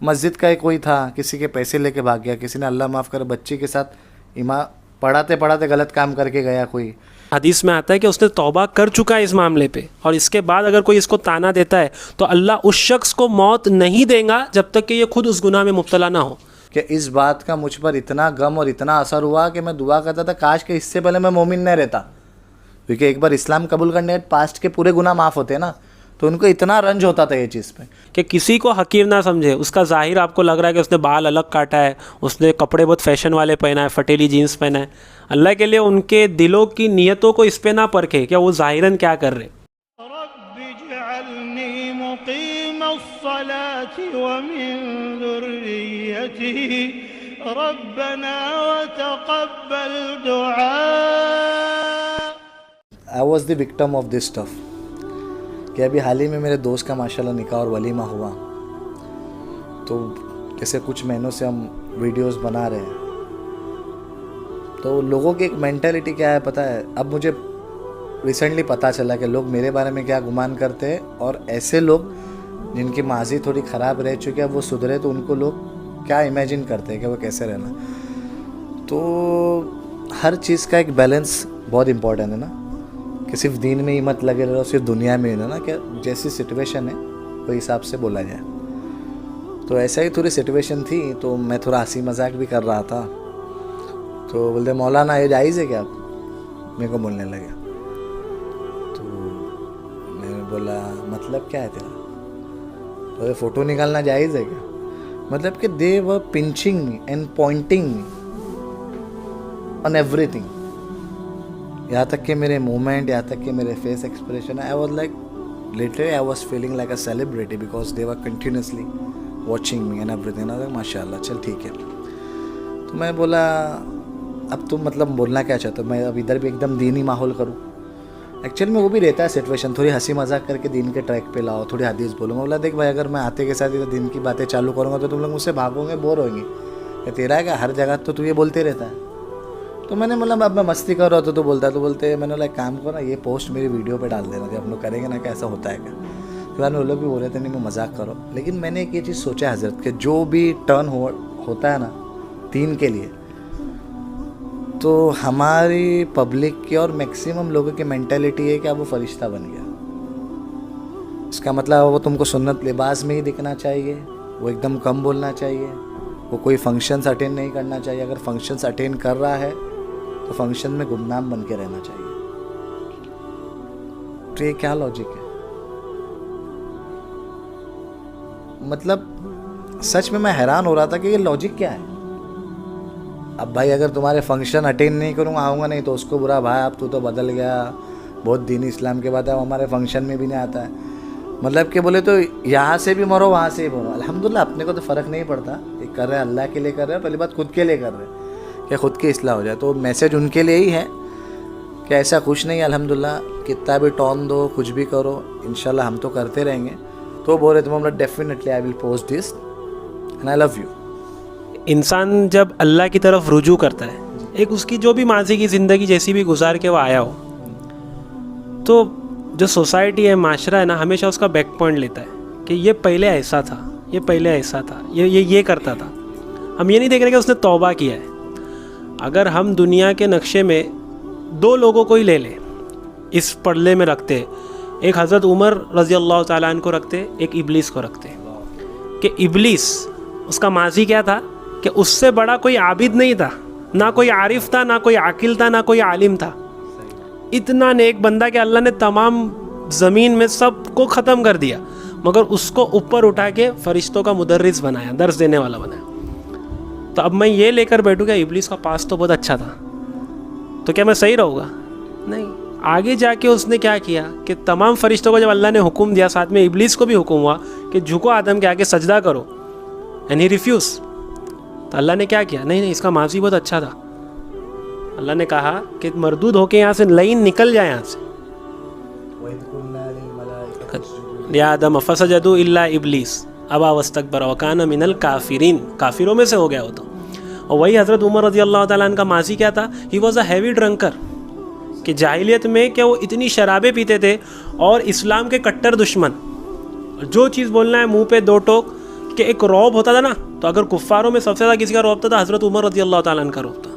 मस्जिद का ही कोई था, किसी के पैसे लेके भाग गया, किसी ने अल्लाह माफ़ करे बच्ची के साथ इमा पढ़ाते पढ़ाते गलत काम करके गया कोई। हदीस में आता है कि उसने तौबा कर चुका है इस मामले पे, और इसके बाद अगर कोई इसको ताना देता है तो अल्लाह उस शख्स को मौत नहीं देगा जब तक कि ये खुद उस गुनाह में मुब्तला ना हो। कि इस बात का मुझ पर इतना गम और इतना असर हुआ कि मैं दुआ करता था काश कि इससे पहले मैं मोमिन नहीं रहता, क्योंकि एक बार इस्लाम कबूल करने के पास्ट के पूरे गुनाह माफ़ होते हैं ना, तो उनको इतना रंज होता था ये चीज़ पे कि किसी को हकीर ना समझे। उसका ज़ाहिर आपको लग रहा है कि उसने बाल अलग काटा है, उसने कपड़े बहुत फैशन वाले पहना है, फटेली जीन्स पहना है, अल्लाह के लिए उनके दिलों की नीयतों को इस पे ना परखे क्या वो ज़ाहिरन क्या कर रहे। I was the victim of this stuff. कि अभी हाल ही में मेरे दोस्त का माशाल्लाह निकाह और वलीमा हुआ, तो जैसे कुछ महीनों से हम वीडियोस बना रहे हैं, तो लोगों की एक मेंटालिटी क्या है पता है। अब मुझे रिसेंटली पता चला कि लोग मेरे बारे में क्या गुमान करते हैं, और ऐसे लोग जिनकी माजी थोड़ी ख़राब रह चुकी है वो सुधरे तो उनको लोग क्या इमेजिन करते हैं कि वो कैसे रहना। तो हर चीज़ का एक बैलेंस बहुत इम्पोर्टेंट है ना, कि सिर्फ दीन में ही मत लगे रहो, सिर्फ दुनिया में ही ना, कि जैसी सिचुएशन है वो हिसाब से बोला जाए। तो ऐसा ही थोड़ी सिचुएशन थी, तो मैं थोड़ा हंसी मजाक भी कर रहा था, तो बोलते मौलाना ये जायज़ है क्या, आप मेरे को बोलने लगे। तो मैंने बोला मतलब क्या है तेरा, तो फ़ोटो निकालना जायज़ है क्या, मतलब कि they were pinching me and pointing me on everything, यहाँ तक कि मेरे मूवमेंट, यहाँ तक कि मेरे face expression. I was like literally I was feeling like a celebrity because they were continuously watching me and everything. I माशाल्लाह चल ठीक है। तो मैं बोला अब तुम मतलब बोलना क्या चाहते हो, मैं अब इधर भी एकदम दीनी माहौल करूँ। एक्चुअली में वो भी रहता है सिचुएशन, थोड़ी हंसी मजाक करके दीन के ट्रैक पे लाओ, थोड़ी हदीस बोलो। मैं बोला देख भाई अगर मैं आते के साथ इधर दीन की बातें चालू करूँगा तो तुम लोग मुझसे भागोगे, बोर होंगे। तेरा है क्या हर जगह तो तू ये बोलते रहता है। तो मैंने मतलब अब मैं मस्ती कर रहा था तो बोलता तो बोलते मैंने बोला काम करो ना, ये पोस्ट मेरी वीडियो पे डाल देना, जब हम लोग करेंगे ना, कैसा होता है क्या। तो बाद में वो लोग भी बोल रहे थे नहीं मैं मजाक करो, लेकिन मैंने एक ये चीज़ सोचा हज़रत के जो भी टर्न होता है ना दीन के लिए, तो हमारी पब्लिक की और मैक्सिमम लोगों की मेंटालिटी है कि अब वो फरिश्ता बन गया। इसका मतलब वो तुमको सुन्नत लिबास में ही दिखना चाहिए, वो एकदम कम बोलना चाहिए, वो कोई फंक्शंस अटेंड नहीं करना चाहिए, अगर फंक्शंस अटेंड कर रहा है तो फंक्शन में गुमनाम बन के रहना चाहिए। तो ये क्या लॉजिक है, मतलब सच में मैं हैरान हो रहा था कि ये लॉजिक क्या है। अब भाई अगर तुम्हारे फंक्शन अटेंड नहीं करूँगा, आऊँगा नहीं, तो उसको बुरा भाई अब तू तो बदल गया, बहुत दीन इस्लाम के बाद अब हमारे फंक्शन में भी नहीं आता है। मतलब कि बोले तो यहाँ से भी मरो वहाँ से भी मरो, अल्हम्दुलिल्लाह अपने को तो फ़र्क नहीं पड़ता, ये कर रहे हैं अल्लाह के लिए कर रहे हैं, पहली बात खुद के लिए कर रहे हैं कि खुद की इस्लाह हो जाए। तो मैसेज उनके लिए ही है कि ऐसा कुछ नहीं है, अल्हम्दुलिल्लाह कितना भी टॉन दो कुछ भी करो इंशाल्लाह हम तो करते रहेंगे। तो बोल रहे थे मतलब definitely I will post this and I love you. इंसान जब अल्लाह की तरफ रुजू करता है, एक उसकी जो भी माजी की ज़िंदगी जैसी भी गुजार के वो आया हो, तो जो सोसाइटी है, माशरा है ना, हमेशा उसका बैक पॉइंट लेता है कि ये पहले ऐसा था, ये पहले ऐसा था, ये करता था। हम ये नहीं देख रहे कि उसने तौबा किया है। अगर हम दुनिया के नक्शे में दो लोगों को ही ले लें, इस पड़ले में रखते, एक हज़रत उमर रज़ी अल्लाह ताला अन्हु को रखते, एक इबलीस को रखते, कि इबलीस उसका माजी क्या था कि उससे बड़ा कोई आबिद नहीं था, ना कोई आरिफ था, ना कोई आकिल था, ना कोई आलिम था। इतना नेक बंदा कि अल्लाह ने तमाम ज़मीन में सबको ख़त्म कर दिया, मगर उसको ऊपर उठा के फ़रिश्तों का मुदर्रिस बनाया, दर्स देने वाला बनाया। तो अब मैं ये लेकर बैठूँगा इबलीस का पास तो बहुत अच्छा था, तो क्या मैं सही रहूँगा? नहीं। आगे जाके उसने क्या किया कि तमाम फ़रिश्तों को जब अल्लाह ने हुक्म दिया, साथ में इबलीस को भी हुक्म हुआ कि झुको आदम के आगे सजदा करो, एंड ही रिफ्यूज़। तो अल्लाह ने क्या किया, नहीं इसका माजी बहुत अच्छा था। अल्लाह ने कहा कि मरदूद होके यहाँ से लाइन निकल जाए यहाँ से, या आदम फसजदू इल्ला इबलीस अबा वस्तकबर व कान मिनल काफिरीन, काफिरों में से हो गया वो तो। और वही हज़रत उमर रज़ी अल्लाह ताला अन्हु का माजी क्या था, he was a heavy drunker, कि जाहिलियत में क्या वो इतनी शराबें पीते थे और इस्लाम के कट्टर दुश्मन। जो चीज़ बोलना है मुंह पे दो टोक कि एक रौब होता था ना, तो अगर कुफ़ारों में सबसे ज़्यादा किसी का रौब था हज़रत उमर रज़ी अल्लाह ताला अन्हु का रौब था।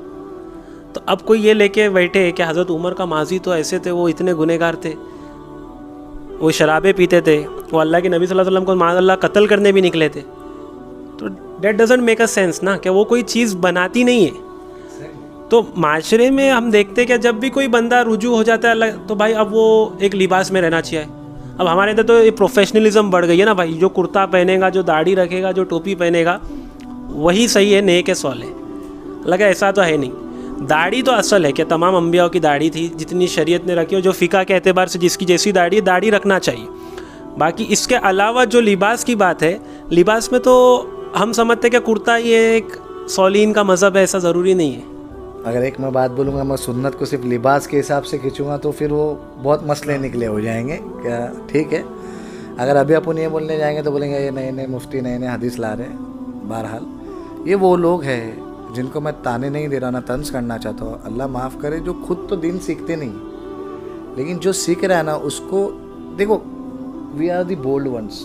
तो अब कोई ये लेके बैठे कि हज़रत उमर का माजी तो ऐसे थे, वो इतने गुनहगार थे, वो शराबें पीते थे, वो अल्लाह के नबी सल्लल्लाहु अलैहि वसल्लम को माज़अल्लाह कत्ल करने भी निकले थे, तो that doesn't make a sense ना, कि वो कोई चीज़ बनाती नहीं है। तो माशरे में हम देखते हैं कि जब भी कोई बंदा रुजू हो जाता है तो भाई अब वो एक लिबास में रहना चाहिए। अब हमारे इधर तो ये प्रोफेशनलिज्म बढ़ गई है ना भाई, जो कुर्ता पहनेगा, जो दाढ़ी रखेगा, जो टोपी पहनेगा, वही सही है, नेक है, सॉल है। लगा ऐसा तो है नहीं। दाढ़ी तो असल है कि तमाम अंबियाओं की दाढ़ी थी, जितनी शरीयत ने रखी हो, जो फ़िक़ा के एतबार से जिसकी जैसी दाढ़ी रखना चाहिए। बाकी इसके अलावा जो लिबास की बात है, लिबास में तो हम समझते कि कुर्ता ये एक सौलीन का मज़हब है, ऐसा ज़रूरी नहीं है। अगर एक मैं बात बोलूँगा, मैं सुन्नत को सिर्फ लिबास के हिसाब से खींचूँगा तो फिर वो बहुत मसले निकले हो जाएंगे। क्या ठीक है, अगर अभी अपन ये बोलने जाएंगे तो बोलेंगे ये नए नए मुफ्ती नए नए हदीस ला रहे हैं। बहरहाल ये वो लोग हैं जिनको मैं ताने नहीं दे रहा, ना तंज करना चाहता हूँ, अल्लाह माफ़ करे, जो खुद तो दिन सीखते नहीं, लेकिन जो सीख रहा है ना उसको देखो, we are the bold ones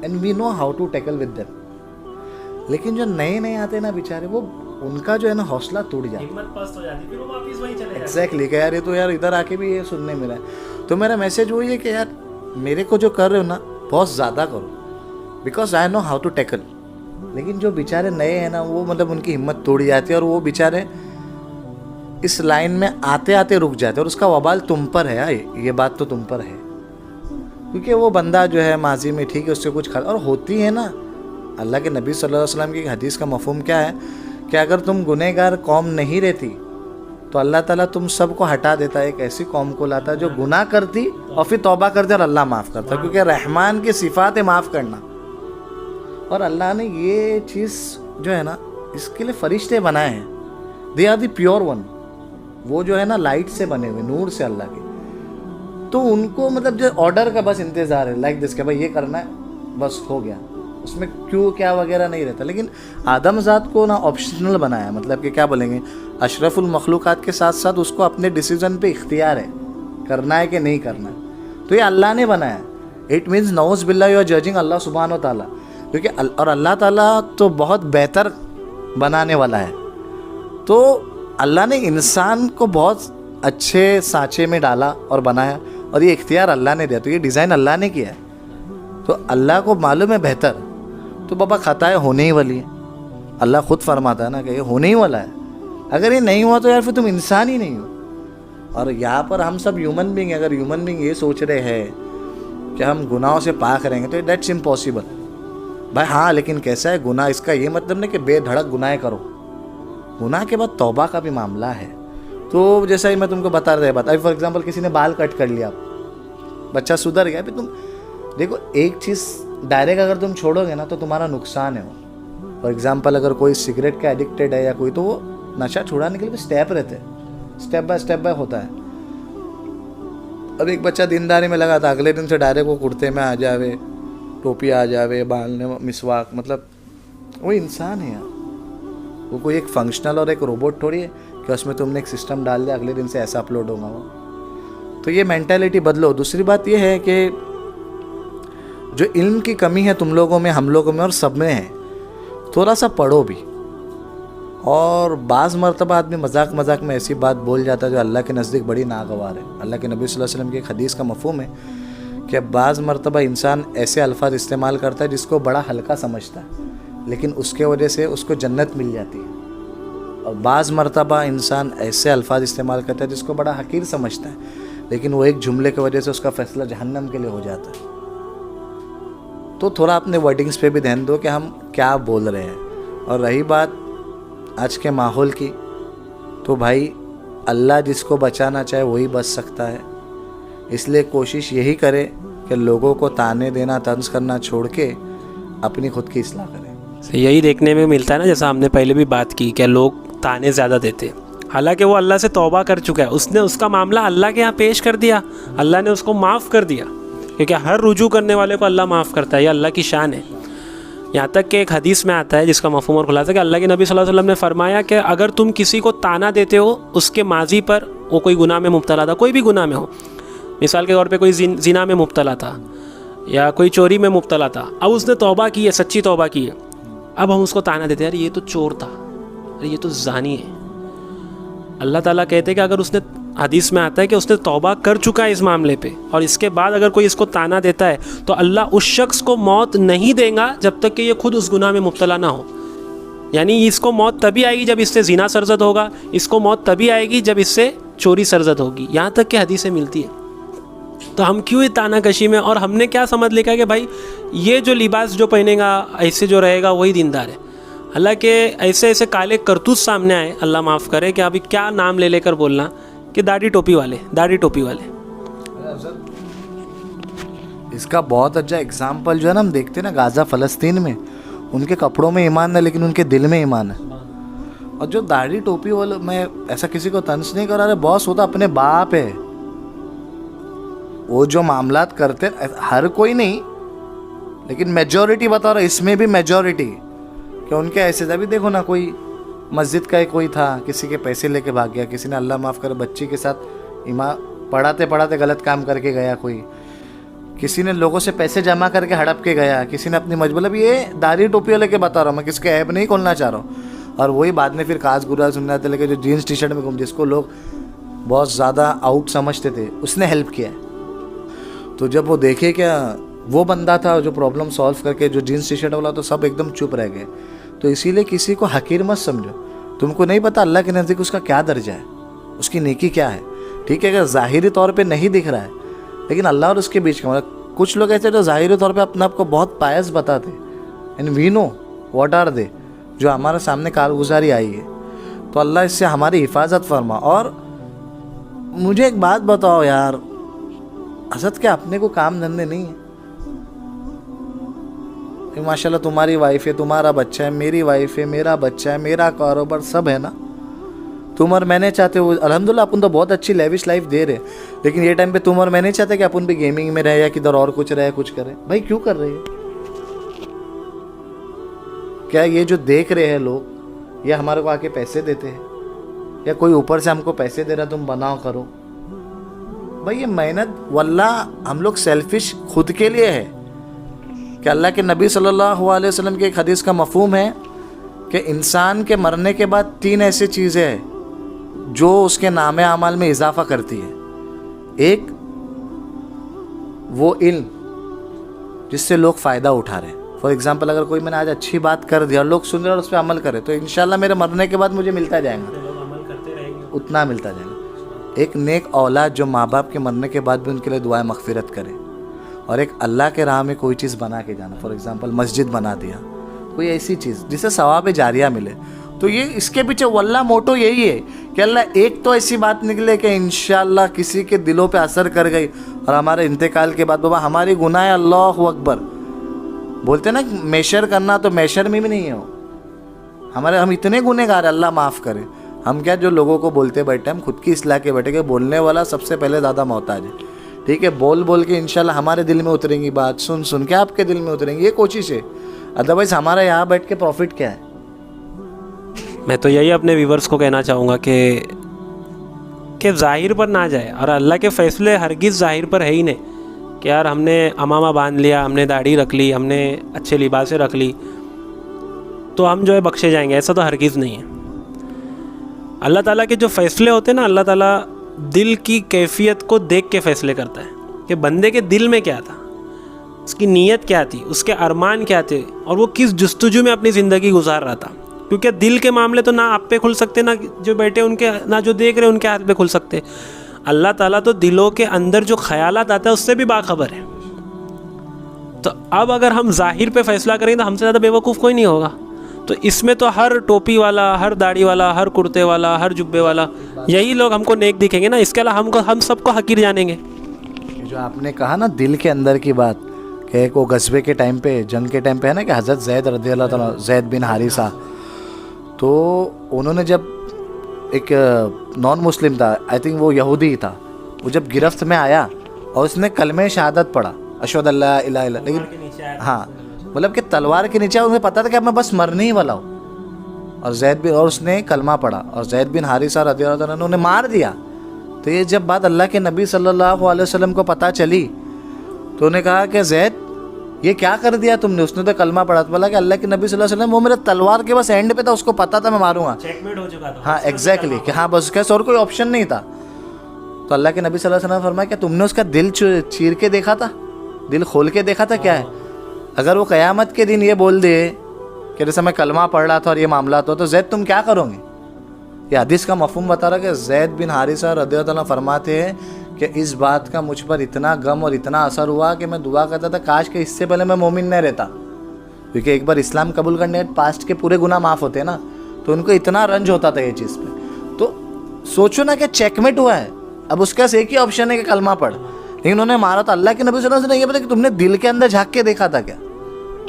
and we know how to tackle with them. लेकिन जो नए नए आते हैं ना बेचारे, वो उनका जो है ना हौसला टूट जाता है, हिम्मत पस्त हो जाती है, फिर वो वापस वहीं चले जाते हैं। एग्जैक्टली, कि यार ये तो यार इधर आके भी ये सुनने मिला है। तो मेरा मैसेज वही है कि यार मेरे को जो कर रहे हो ना बहुत ज़्यादा करो, because I know how to tackle. लेकिन जो बेचारे नए हैं ना, वो मतलब उनकी हिम्मत तोड़ी जाती है और वो बेचारे इस लाइन में आते आते रुक जाते हैं, और उसका वबाल तुम पर है। ये बात तो तुम पर है, क्योंकि वो बंदा जो है माजी में ठीक है, उससे कुछ और होती है ना। अल्लाह के नबी सल्लल्लाहु अलैहि वसल्लम की हदीस का मफहूम क्या है कि अगर तुम गुनहगार कौम नहीं रहती तो अल्लाह ताला तुम सबको हटा देता है, एक ऐसी कौम को लाता जो गुनाह करती और फिर तौबा करती और अल्लाह माफ़ करता, क्योंकि रहमान की सिफ़ात है माफ़ करना। और अल्लाह ने ये चीज़ जो है ना, इसके लिए फरिश्ते बनाए हैं, they are the pure one. वो जो है ना लाइट से बने हुए, नूर से अल्लाह के, तो उनको मतलब जो ऑर्डर का बस इंतज़ार है, लाइक दिस के भाई ये करना है, बस हो गया, उसमें क्यों क्या वगैरह नहीं रहता। लेकिन आदमज़ात को ना ऑप्शनल बनाया, मतलब कि क्या बोलेंगे, अशरफुल मखलूक़ात के साथ साथ उसको अपने डिसीज़न पे इख्तियार है, करना है कि नहीं करना है। तो ये अल्लाह ने बनाया, इट मीन्स नौज़ बिल्लाह यू आर जजिंग अल्लाह सुब्हान व तआला, क्योंकि और अल्लाह ताला तो बहुत बेहतर बनाने वाला है। तो अल्लाह ने इंसान को बहुत अच्छे सांचे में डाला और बनाया, और ये इख्तियार अल्लाह ने दिया, तो ये डिज़ाइन अल्लाह ने किया है। तो अल्लाह को मालूम है बेहतर, तो बाबा खताएं होने ही वाली है। अल्लाह खुद फरमाता है ना कि ये होने ही वाला है, अगर ये नहीं हुआ तो यार फिर तुम इंसान ही नहीं हो। और यहाँ पर हम सब ह्यूमन बींग, अगर ह्यूमन बींग ये सोच रहे हैं कि हम गुनाहों से पाक रहेंगे तो दैट्स इम्पॉसिबल भाई। हाँ, लेकिन कैसा है गुनाह, इसका ये मतलब नहीं कि बेधड़क गुनाह करो, गुनाह के बाद तौबा का भी मामला है। तो जैसा ही मैं तुमको बता रहा था, अभी फॉर एग्जाम्पल किसी ने बाल कट कर लिया, बच्चा सुधर गया, फिर तुम देखो एक चीज़ डायरेक्ट अगर तुम छोड़ोगे ना तो तुम्हारा नुकसान है। वो फॉर एग्जांपल अगर कोई सिगरेट का एडिक्टेड है या कोई, तो वो नशा छुड़ाने के लिए स्टेप रहते हैं, स्टेप बाय होता है। अब एक बच्चा दीनदारी में लगा था, अगले दिन से डायरेक्ट वो कुर्ते में आ जावे, टोपी आ जावे, बाल में मिसवाक, मतलब वो इंसान है यार, वो कोई एक फंक्शनल और एक रोबोट थोड़ी है कि उसमें तुमने एक सिस्टम डाल दिया अगले दिन से ऐसा अपलोड होगा वो। तो ये मेंटालिटी बदलो। दूसरी बात ये है कि जो इल्म की कमी है तुम लोगों में, हम लोगों में और सब में है, थोड़ा सा पढ़ो भी। और बाज़ मरतबा आदमी मजाक में ऐसी बात बोल जाता है जो अल्लाह के नज़दीक बड़ी नागवार है। अल्लाह के नबी सल्लल्लाहु अलैहि वसल्लम की एक हदीस का मफ़हूम है कि बाज़ मरतबा इंसान ऐसे अल्फाज इस्तेमाल करता है जिसको बड़ा हल्का समझता है, लेकिन उसके वजह से उसको जन्नत मिल जाती है। और बाज़ मरतबा इंसान ऐसे अल्फाज इस्तेमाल करता है जिसको बड़ा हकीर समझता है, लेकिन वो एक जुमले की वजह से उसका फ़ैसला जहन्नम के लिए हो जाता है। तो थोड़ा अपने वर्डिंग्स पे भी ध्यान दो कि हम क्या बोल रहे हैं। और रही बात आज के माहौल की, तो भाई अल्लाह जिसको बचाना चाहे वही बच सकता है, इसलिए कोशिश यही करें कि लोगों को ताने देना, तंज करना छोड़ के अपनी खुद की इस्लाह करें। यही देखने में मिलता है ना, जैसा हमने पहले भी बात की कि लोग ताने ज़्यादा देते, हालांकि वो अल्लाह से तौबा कर चुका है, उसने उसका मामला अल्लाह के यहाँ पेश कर दिया, अल्लाह ने उसको माफ़ कर दिया, क्योंकि हर रुजू करने वाले को अल्लाह माफ़ करता है, ये अल्लाह की शान है। यहाँ तक कि एक हदीस में आता है जिसका मफ़हूम और खुलासा कि अल्लाह के नबी सल्लल्लाहु अलैहि वसल्लम ने फरमाया कि अगर तुम किसी को ताना देते हो उसके माजी पर, वो कोई गुनाह में मुब्तला था, कोई भी गुनाह में हो, मिसाल के तौर पे कोई जिना में मुब्तला था या कोई चोरी में मुब्तला था, अब उसने तौबा की है, सच्ची तौबा की है, अब हम उसको ताना देते हैं, यार ये तो चोर था, अरे ये तो जानी है। अल्लाह ताला कहते हैं कि अगर उसने, हदीस में आता है कि उसने तौबा कर चुका है इस मामले पे, और इसके बाद अगर कोई इसको ताना देता है तो अल्लाह उस शख्स को मौत नहीं देगा जब तक कि ये खुद उस गुनाह में मुब्तला ना हो। यानी इसको मौत तभी आएगी जब इससे ज़िना सरजद होगा, इसको मौत तभी आएगी जब इससे चोरी सरजद होगी, यहाँ तक कि हदीसें मिलती है। तो हम क्यों तानाकशी में, और हमने क्या समझ लिखा कि भाई ये जो लिबास जो पहनेगा, ऐसे जो रहेगा वही दीनदार है। हालांकि ऐसे ऐसे काले करतूत सामने आए, अल्लाह माफ़ करे, कि अभी क्या नाम ले लेकर बोलना कि दाढ़ी टोपी वाले, दाढ़ी टोपी वाले। इसका बहुत अच्छा एग्जाम्पल जो है ना, हम देखते हैं ना गाज़ा फ़लस्तीन में, उनके कपड़ों में ईमान है लेकिन उनके दिल में ईमान है। और जो दाढ़ी टोपी वाले, मैं ऐसा किसी को तंज नहीं करा रहा, बॉस होता अपने बाप है। वो जो मामलात करते, हर कोई नहीं लेकिन मेजॉरिटी बता रहा, इसमें भी मेजॉरिटी, कि उनके ऐसे अभी देखो ना, कोई मस्जिद का कोई था, किसी के पैसे लेके भाग गया, किसी ने अल्लाह माफ़ करे बच्ची के साथ पढ़ाते पढ़ाते गलत काम करके गया, कोई किसी ने लोगों से पैसे जमा करके हड़प के गया, किसी ने अपनी मतलब ये दाढ़ी टोपी वाले के बता रहा हूँ मैं, किसके ऐप नहीं खोलना चाह रहा हूँ। और वही बाद में फिर काज गुरा सुनने आते, लेकिन जो जीन्स टी शर्ट में घूम, जिसको लोग बहुत ज़्यादा आउट समझते थे, उसने हेल्प किया। तो जब वो देखे क्या वो बंदा था जो प्रॉब्लम सॉल्व करके, जो जीन्स टी शर्ट वाला, तो सब एकदम चुप रह गए। तो इसीलिए किसी को हकीर मत समझो, तुमको नहीं पता अल्लाह के नज़दीक उसका क्या दर्जा है, उसकी नेकी क्या है। ठीक है, अगर ज़ाहिरी तौर पे नहीं दिख रहा है, लेकिन अल्लाह और उसके बीच का मतलब, कुछ लोग ऐसे जो ज़ाहिरी तौर पे अपने आप को बहुत पायस बताते, and we know what are they, जो हमारे सामने कारगुजारी आई है। तो अल्लाह इससे हमारी हिफाजत फरमा। और मुझे एक बात बताओ यार, हसद के अपने को काम धंधे नहीं है? माशाल्लाह तुम्हारी वाइफ है, तुम्हारा बच्चा है, मेरी वाइफ है, मेरा बच्चा है, मेरा कारोबार सब है ना। तुम और मैंने चाहते हो, अल्हम्दुलिल्लाह अपन तो बहुत अच्छी लेविश लाइफ दे रहे, लेकिन ये टाइम पे तुम और मैं नहीं चाहते कि अपन भी गेमिंग में रहे या किधर और कुछ रहे, कुछ करे। भाई क्यों कर रहे हैं? क्या ये जो देख रहे हैं लोग, ये हमारे को आके पैसे देते हैं, या कोई ऊपर से हमको पैसे दे रहा तुम बनाओ करो? भाई ये मेहनत वल्लाह हम लोग सेल्फिश खुद के लिए है। कि अल्लाह के नबी सल्लल्लाहु अलैहि वसल्लम की एक हदीस का मफहूम है कि इंसान के मरने के बाद 3 ऐसी चीज़ें हैं जो उसके नामे अमाल में इजाफा करती है। एक, वो इल्म जिससे लोग फ़ायदा उठा रहे हैं। फॉर एग्जांपल, अगर कोई मैंने आज अच्छी बात कर दिया और लोग सुन रहे और उस पर अमल करे, तो इंशाल्लाह मेरे मरने के बाद मुझे मिलता जाएगा, उतना मिलता जाएगा। एक नेक औलाद जो माँ बाप के मरने के बाद भी उनके लिए दुआएं मग़फ़िरत करे। और एक अल्लाह के राह में कोई चीज़ बना के जाना, फॉर एग्जांपल मस्जिद बना दिया, कोई ऐसी चीज़ जिससे सवाब जारिया मिले। तो ये इसके पीछे वल्लाह मोटो यही है कि अल्लाह एक तो ऐसी बात निकले कि इंशाअल्लाह किसी के दिलों पे असर कर गई, और हमारे इंतकाल के बाद बाबा हमारी गुनाह है, अल्लाहु अकबर बोलते ना, मैशर करना तो मैशर में भी नहीं है वो हमारे, हम इतने गुनहगार, अल्लाह माफ़ करे। हम क्या जो लोगों को बोलते बैठे, हम खुद की इस्लाह के बैठे, कि बोलने वाला सबसे पहले ज़्यादा मोहताज है। ठीक है, बोल बोल के इंशाल्लाह हमारे दिल में उतरेंगी बात, सुन सुन के आपके दिल में उतरेंगी, ये कोशिश है। अदरवाइज़ हमारा यहाँ बैठ के प्रॉफिट क्या है? मैं तो यही अपने व्यूवर्स को कहना चाहूँगा कि ज़ाहिर पर ना जाए, और अल्लाह के फ़ैसले हरगिज़ ज़ाहिर पर है ही नहीं कि यार हमने अमामा बांध लिया, हमने दाढ़ी रख ली, हमने अच्छे लिबासें रख ली तो हम जो है बख्शे जाएंगे, ऐसा तो हरगिज़ नहीं है। अल्लाह ताला के जो फ़ैसले होते हैं ना, अल्लाह ताला दिल की कैफियत को देख के फ़ैसले करता है कि बंदे के दिल में क्या था, उसकी नीयत क्या थी, उसके अरमान क्या थे, और वो किस जुस्तजू में अपनी ज़िंदगी गुजार रहा था। क्योंकि दिल के मामले तो ना आप पे खुल सकते, ना जो बैठे उनके, ना जो देख रहे उनके हाथ पे खुल सकते। अल्लाह ताला तो दिलों के अंदर जो ख्यालात आता है उससे भी बाखबर है। तो अब अगर हम ज़ाहिर पे फ़ैसला करेंगे तो हमसे ज़्यादा बेवकूफ़ कोई नहीं होगा। तो इसमें तो हर टोपी वाला, हर दाढ़ी वाला, हर कुर्ते वाला, हर जुब्बे वाला, यही लोग हमको नेक दिखेंगे ना, इसके अलावा हम सबको हकीर जानेंगे। जो आपने कहा ना दिल के अंदर की बात, कि वो गज़बे के टाइम पे, जंग के टाइम पे है ना, कि हज़रत ज़ैद रज़ियल्लाहु ताला, ज़ैद बिन हारिसा, तो उन्होंने जब एक नॉन मुस्लिम था, आई थिंक वो यहूदी था, वो जब गिरफ्त में आया और उसने कलमे शहादत पढ़ा, अशहदु अल्ला इलाहा इल्लल्लाह, लेकिन हाँ मतलब कि तलवार के नीचे उन्हें पता था कि अब मैं बस मरने ही वाला हूँ, और उसने कलमा पढ़ा, और ज़ैद बिन हारिसा रज़ियल्लाहु अन्हु ने उन्हें मार दिया। तो ये जब बात अल्लाह के नबी सल्लल्लाहु अलैहि वसल्लम को पता चली तो उन्हें कहा कि ज़ैद ये क्या कर दिया तुमने? उसने तो कलमा पढ़ा, बोला कि अल्लाह के नबी सल्लल्लाहु अलैहि वसल्लम वो मेरे तलवार के बस एंड पे था, उसको पता था मैं मारूंगा, चेकमेट हो चुका था। हाँ एग्जैक्टली, कि हाँ बस कैसे, और कोई ऑप्शन नहीं था। तो अल्लाह के नबी सल्लल्लाहु अलैहि वसल्लम फरमाया क्या तुमने उसका दिल चीर के देखा था, दिल खोल के देखा था क्या है? अगर वो क़यामत के दिन ये बोल दे कि जैसे मैं कलमा पढ़ रहा था और ये मामला तो ज़ैद तुम क्या करोगे? ये हदीस का मफ़हूम बता रहा है कि ज़ैद बिन हारिसा रज़ियल्लाहु अन्हु फरमाते हैं कि इस बात का मुझ पर इतना गम और इतना असर हुआ कि मैं दुआ करता था काश कि इससे पहले मैं मोमिन नहीं रहता, क्योंकि एक बार इस्लाम कबूल करने के पास्ट के पूरे गुनाह माफ़ होते हैं ना, तो उनको इतना रंज होता था ये चीज़ पे। तो सोचो ना कि चेकमेट हुआ है, अब उसका एक ही ऑप्शन है कि कलमा पढ़, लेकिन उन्होंने मारा था। अल्लाह के नबी सल्लल्लाहु अलैहि वसल्लम ने ये पता कि तुमने दिल के अंदर झाँक के देखा था क्या?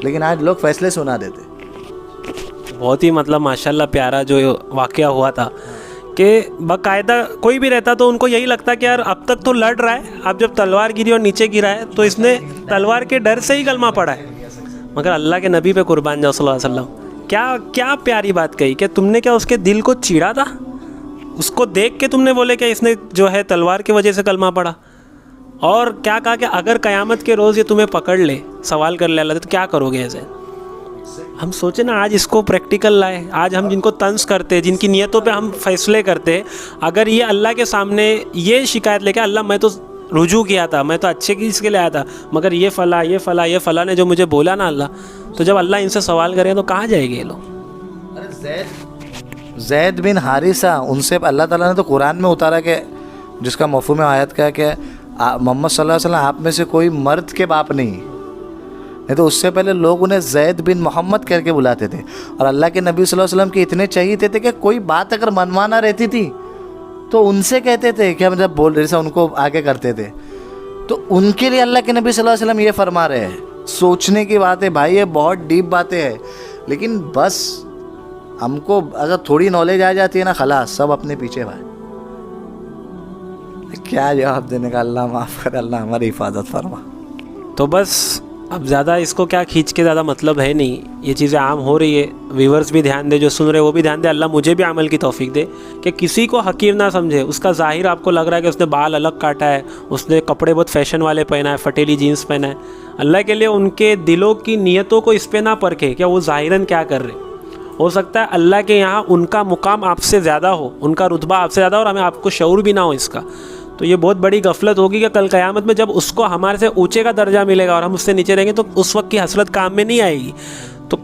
लेकिन आज लोग फैसले सुना देते। बहुत ही मतलब माशाल्लाह प्यारा जो वाक़या हुआ था कि बाकायदा कोई भी रहता तो उनको यही लगता कि यार अब तक तो लड़ रहा है, अब जब तलवार गिरी और नीचे गिरा है तो इसने तलवार के डर से ही कलमा पड़ा है। मगर अल्लाह के नबी पे कुर्बान जाओ सल्लल्लाहु अलैहि वसल्लम, क्या क्या प्यारी बात कही कि तुमने क्या उसके दिल को चीरा था, उसको देख के तुमने बोले कि इसने जो है तलवार की वजह से कलमा पड़ा। और क्या कहा कि अगर क़यामत के रोज़ ये तुम्हें पकड़ ले, सवाल कर ले अल्लाह तो क्या करोगे ऐसे? हम सोचे ना आज इसको प्रैक्टिकल लाए, आज हम जिनको तंज करते, जिनकी नीयतों पे हम फैसले करते, अगर ये अल्लाह के सामने ये शिकायत लेके अल्लाह मैं तो रुजू किया था, मैं तो अच्छे की इसके लिए आया था, मगर ये फ़ला ने जो मुझे बोला ना अल्लाह, तो जब अल्लाह इनसे सवाल करें तो कहाँ जाएंगे ये लोग? अरे ज़ैद बिन हारिसा, उनसे अल्लाह ताला ने तो कुरान में उतारा कि जिसका मफ़हूम आयत का है कि मोहम्मद सल्लल्लाहु अलैहि वसल्लम आप में से कोई मर्द के बाप नहीं तो उससे पहले लोग उन्हें ज़ैद बिन मोहम्मद करके बुलाते थे। और अल्लाह के नबी सल्लल्लाहु अलैहि वसल्लम के इतने चाहिए थे कि कोई बात अगर मनवाना रहती थी तो उनसे कहते थे कि हम जब बोल रहे थे उनको आगे करते थे। तो उनके लिए अल्लाह के नबी सल्लल्लाहु अलैहि वसल्लम ये फरमा रहे हैं। सोचने की बात है भाई, ये बहुत डीप बातें हैं, लेकिन बस हमको अगर थोड़ी नॉलेज आ जाती है ना, खलास सब अपने पीछे भाई। क्या जवाब देने का, अल्लाह माफ़ करे, अल्लाह हमारी हिफाजत फरमा। तो बस अब ज़्यादा इसको क्या खींच के ज़्यादा मतलब है नहीं, ये चीज़ें आम हो रही है, व्यूवर्स भी ध्यान दे, जो सुन रहे वो भी ध्यान दे, अल्लाह मुझे भी अमल की तौफीक दे कि किसी को हकीर ना समझे। उसका ज़ाहिर आपको लग रहा है कि उसने बाल अलग काटा है, उसने कपड़े बहुत फैशन वाले पहना है, फटेली जीन्स पहना है, अल्लाह के लिए उनके दिलों की नीयतों को इस पर ना परखे क्या वो ज़ाहिरन क्या कर रहे। हो सकता है अल्लाह के यहाँ उनका मुकाम आपसे ज़्यादा हो, उनका रुतबा आपसे ज़्यादा हो और हमें आपको शऊर भी ना हो इसका। तो ये बहुत बड़ी गफलत होगी कि कल क़यामत में जब उसको हमारे से ऊंचे का दर्जा मिलेगा और हम उससे नीचे रहेंगे तो उस वक्त की हसरत काम में नहीं आएगी। तो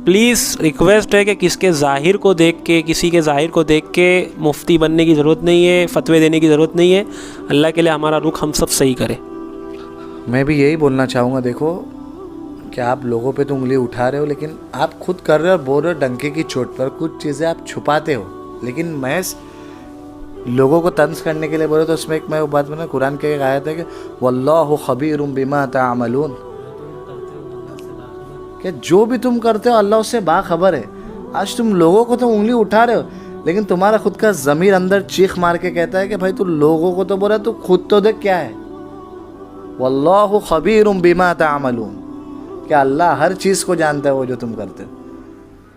प्लीज़ रिक्वेस्ट है कि किसके ज़ाहिर को देख के, किसी के ज़ाहिर को देख के मुफ्ती बनने की ज़रूरत नहीं है, फतवे देने की ज़रूरत नहीं है। अल्लाह के लिए हमारा रुख हम सब सही करें। मैं भी यही बोलना चाहूँगा, देखो कि आप लोगों पे तो उंगली उठा रहे हो, लेकिन आप खुद कर रहे हो और बोल रहे हो डंके की चोट पर, कुछ चीज़ें आप छुपाते हो, लेकिन महज लोगों को तंज करने के लिए बोले। तो उसमें एक मैं वो बात बना, कुरान के एक आयत है कि वल्लाहु खबीरुम बिमा तामलून, कि जो भी तुम करते हो अल्लाह उससे बाखबर है। आज तुम लोगों को तो उंगली उठा रहे हो, लेकिन तुम्हारा खुद का ज़मीर अंदर चीख मार के कहता है कि भाई तू लोगों को तो बोल रहा है, तू खुद तो देख क्या है। वल्लाहु खबीरुम बिमा तामलून, कि अल्लाह हर चीज़ को जानता है वो जो तुम करते हो।